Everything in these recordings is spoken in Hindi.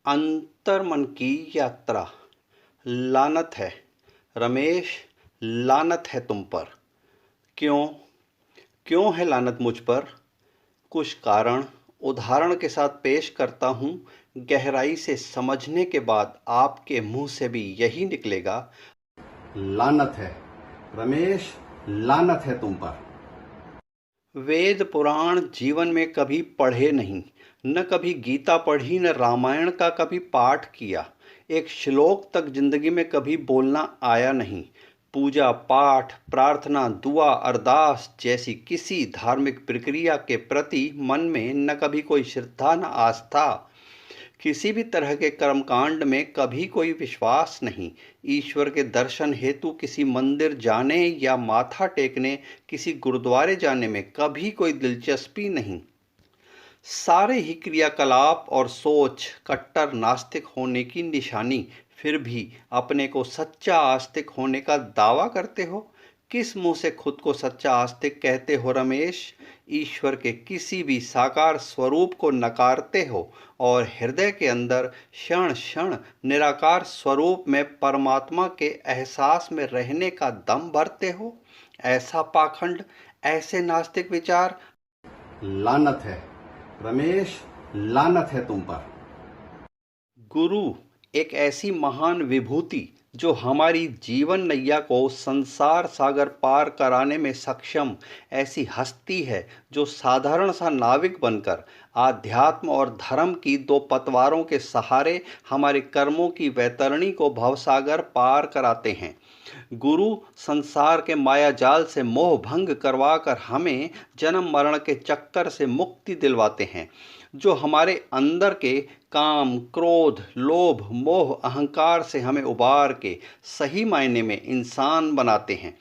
अंतर्मन की यात्रा। लानत है रमेश, लानत है तुम पर। क्यों? क्यों है लानत मुझ पर? कुछ कारण उदाहरण के साथ पेश करता हूँ। गहराई से समझने के बाद आपके मुंह से भी यही निकलेगा, लानत है रमेश, लानत है तुम पर। वेद पुराण जीवन में कभी पढ़े नहीं, न कभी गीता पढ़ी, न रामायण का कभी पाठ किया। एक श्लोक तक जिंदगी में कभी बोलना आया नहीं। पूजा पाठ, प्रार्थना, दुआ, अरदास जैसी किसी धार्मिक प्रक्रिया के प्रति मन में न कभी कोई श्रद्धा न आस्था। किसी भी तरह के कर्मकांड में कभी कोई विश्वास नहीं। ईश्वर के दर्शन हेतु किसी मंदिर जाने या माथा टेकने, किसी गुरुद्वारे जाने में कभी कोई दिलचस्पी नहीं। सारे ही क्रियाकलाप और सोच कट्टर नास्तिक होने की निशानी। फिर भी अपने को सच्चा आस्तिक होने का दावा करते हो। किस मुंह से खुद को सच्चा आस्तिक कहते हो रमेश? ईश्वर के किसी भी साकार स्वरूप को नकारते हो और हृदय के अंदर क्षण क्षण निराकार स्वरूप में परमात्मा के एहसास में रहने का दम भरते हो। ऐसा पाखंड, ऐसे नास्तिक विचार, लानत है रमेश, लानत है तुम पर। गुरु एक ऐसी महान विभूति जो हमारी जीवन नैया को संसार सागर पार कराने में सक्षम ऐसी हस्ती है, जो साधारण सा नाविक बनकर आध्यात्म और धर्म की दो पतवारों के सहारे हमारे कर्मों की वैतरणी को भवसागर पार कराते हैं। गुरु संसार के माया जाल से मोह भंग करवाकर हमें जन्म मरण के चक्कर से मुक्ति दिलवाते हैं, जो हमारे अंदर के काम, क्रोध, लोभ, मोह, अहंकार से हमें उबार के सही मायने में इंसान बनाते हैं।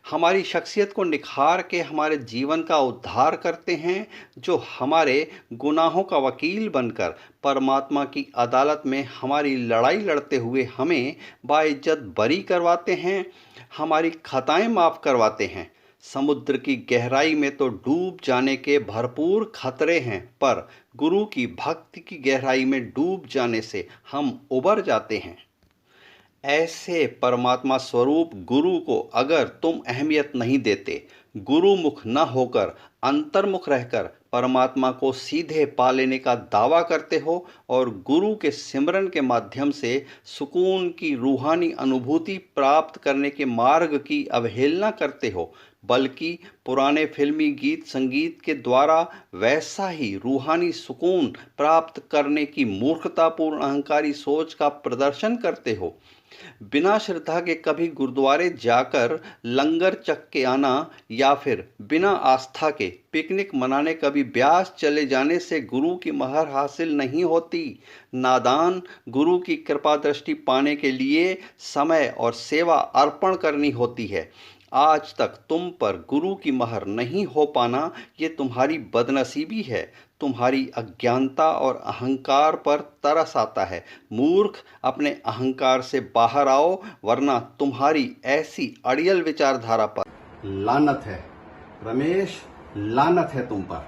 हमारी शख्सियत को निखार के हमारे जीवन का उद्धार करते हैं, जो हमारे गुनाहों का वकील बनकर परमात्मा की अदालत में हमारी लड़ाई लड़ते हुए हमें बाइज्जत बरी करवाते हैं, हमारी खताएं माफ़ करवाते हैं। समुद्र की गहराई में तो डूब जाने के भरपूर खतरे हैं, पर गुरु की भक्ति की गहराई में डूब जाने से हम उबर जाते हैं। ऐसे परमात्मा स्वरूप गुरु को अगर तुम अहमियत नहीं देते, गुरुमुख न होकर अंतर्मुख रहकर परमात्मा को सीधे पा लेने का दावा करते हो और गुरु के सिमरन के माध्यम से सुकून की रूहानी अनुभूति प्राप्त करने के मार्ग की अवहेलना करते हो, बल्कि पुराने फिल्मी गीत संगीत के द्वारा वैसा ही रूहानी सुकून प्राप्त करने की मूर्खतापूर्ण अहंकारी सोच का प्रदर्शन करते हो। बिना श्रद्धा के कभी गुरुद्वारे जाकर लंगर चख के आना या फिर बिना आस्था के पिकनिक मनाने कभी ब्यास चले जाने से गुरु की महर हासिल नहीं होती। नादान, गुरु की कृपा दृष्टि पाने के लिए समय और सेवा अर्पण करनी होती है। आज तक तुम पर गुरु की महर नहीं हो पाना ये तुम्हारी बदनसीबी है। तुम्हारी अज्ञानता और अहंकार पर तरस आता है। मूर्ख, अपने अहंकार से बाहर आओ, वरना तुम्हारी ऐसी अड़ियल विचारधारा पर लानत है रमेश, लानत है तुम पर।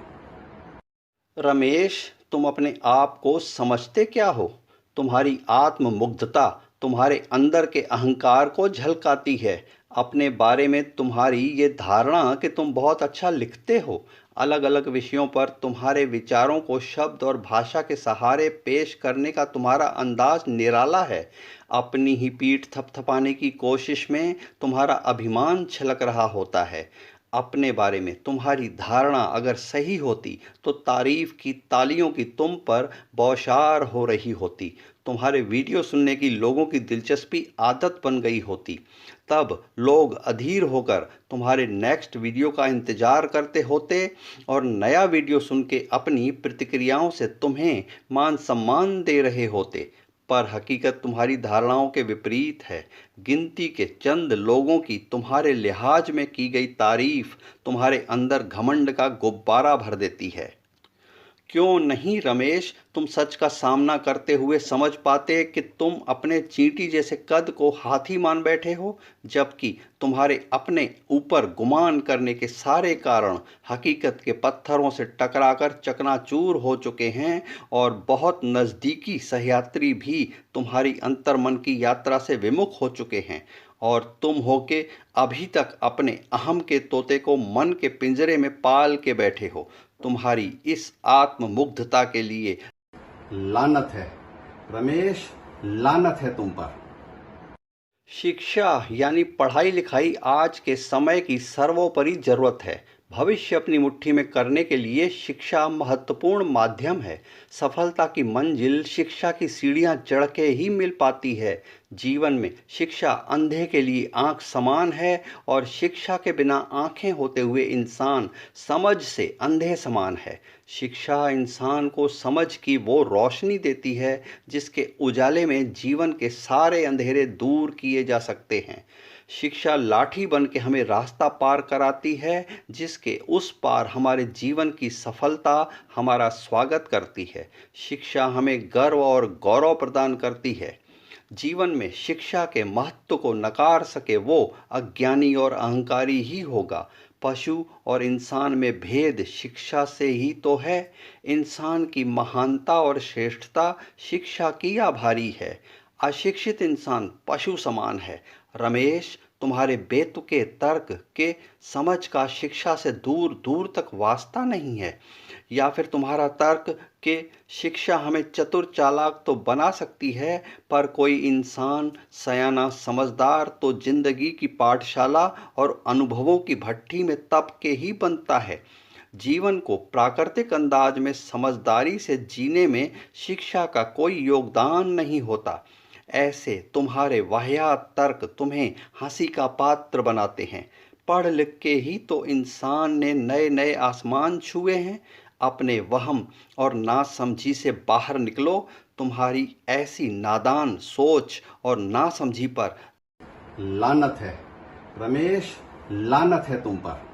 रमेश, तुम अपने आप को समझते क्या हो? तुम्हारी आत्ममुग्धता तुम्हारे अंदर के अहंकार को झलकाती है। अपने बारे में तुम्हारी ये धारणा कि तुम बहुत अच्छा लिखते हो, अलग अलग विषयों पर तुम्हारे विचारों को शब्द और भाषा के सहारे पेश करने का तुम्हारा अंदाज निराला है। अपनी ही पीठ थपथपाने की कोशिश में तुम्हारा अभिमान छलक रहा होता है। अपने बारे में तुम्हारी धारणा अगर सही होती तो तारीफ की तालियों की तुम पर बौछार हो रही होती। तुम्हारे वीडियो सुनने की लोगों की दिलचस्पी आदत बन गई होती। तब लोग अधीर होकर तुम्हारे नेक्स्ट वीडियो का इंतज़ार करते होते और नया वीडियो सुन के अपनी प्रतिक्रियाओं से तुम्हें मान सम्मान दे रहे होते। पर हकीकत तुम्हारी धारणाओं के विपरीत है। गिनती के चंद लोगों की तुम्हारे लिहाज में की गई तारीफ तुम्हारे अंदर घमंड का गुब्बारा भर देती है। क्यों नहीं रमेश तुम सच का सामना करते हुए समझ पाते कि तुम अपने चींटी जैसे कद को हाथी मान बैठे हो, जबकि तुम्हारे अपने ऊपर गुमान करने के सारे कारण हकीकत के पत्थरों से टकराकर चकनाचूर हो चुके हैं और बहुत नज़दीकी सहयात्री भी तुम्हारी अंतर्मन की यात्रा से विमुख हो चुके हैं और तुम होके अभी तक अपने अहम के तोते को मन के पिंजरे में पाल के बैठे हो। तुम्हारी इस आत्ममुग्धता के लिए लानत है रमेश, लानत है तुम पर। शिक्षा यानी पढ़ाई लिखाई आज के समय की सर्वोपरि जरूरत है। भविष्य अपनी मुट्ठी में करने के लिए शिक्षा महत्वपूर्ण माध्यम है। सफलता की मंजिल शिक्षा की सीढ़ियां चढ़ के ही मिल पाती है। जीवन में शिक्षा अंधे के लिए आंख समान है और शिक्षा के बिना आंखें होते हुए इंसान समझ से अंधे समान है। शिक्षा इंसान को समझ की वो रोशनी देती है जिसके उजाले में जीवन के सारे अंधेरे दूर किए जा सकते हैं। शिक्षा लाठी बन के हमें रास्ता पार कराती है जिसके उस पार हमारे जीवन की सफलता हमारा स्वागत करती है। शिक्षा हमें गर्व और गौरव प्रदान करती है। जीवन में शिक्षा के महत्व को नकार सके वो अज्ञानी और अहंकारी ही होगा। पशु और इंसान में भेद शिक्षा से ही तो है। इंसान की महानता और श्रेष्ठता शिक्षा की आभारी है। अशिक्षित इंसान पशु समान है। रमेश, तुम्हारे बेतुके तर्क के समझ का शिक्षा से दूर दूर तक वास्ता नहीं है, या फिर तुम्हारा तर्क के शिक्षा हमें चतुर चालाक तो बना सकती है, पर कोई इंसान सयाना समझदार तो जिंदगी की पाठशाला और अनुभवों की भट्ठी में तप के ही बनता है। जीवन को प्राकृतिक अंदाज में समझदारी से जीने में शिक्षा का कोई योगदान नहीं होता। ऐसे तुम्हारे वाहियात तर्क तुम्हें हंसी का पात्र बनाते हैं। पढ़ लिख के ही तो इंसान ने नए नए आसमान छुए हैं। अपने वहम और नासमझी से बाहर निकलो। तुम्हारी ऐसी नादान सोच और नासमझी पर लानत है रमेश, लानत है तुम पर।